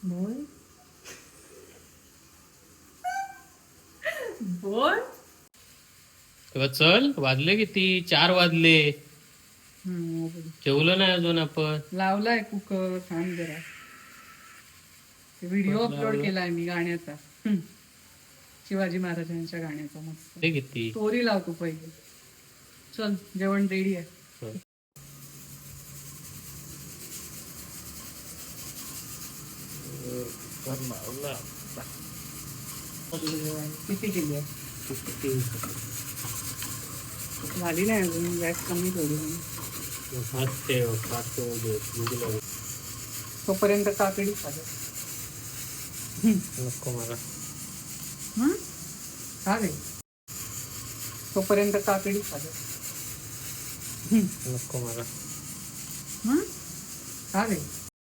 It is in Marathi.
बोल बोल. तेव्हा चल, वाजले किती? 4 वाजले. बोल. जेवलो नाही अजून आपण. लावलाय कुकर, थांब जरा. व्हिडिओ कुकर अपलोड लावलं. केलाय मी गाण्याचा. शिवाजी महाराजांच्या गाण्याचा मस्त. ते किती? स्टोरी लाव तू पहिले. चल, जेवण रेडी आहे. किती केली आहे? झाली नाही अजून, गॅस कमी थोडी. तोपर्यंत काकडी खाल्लं. नको मला. का रे? तोपर्यंत काकडी खाल्लं. नको मला. का रे?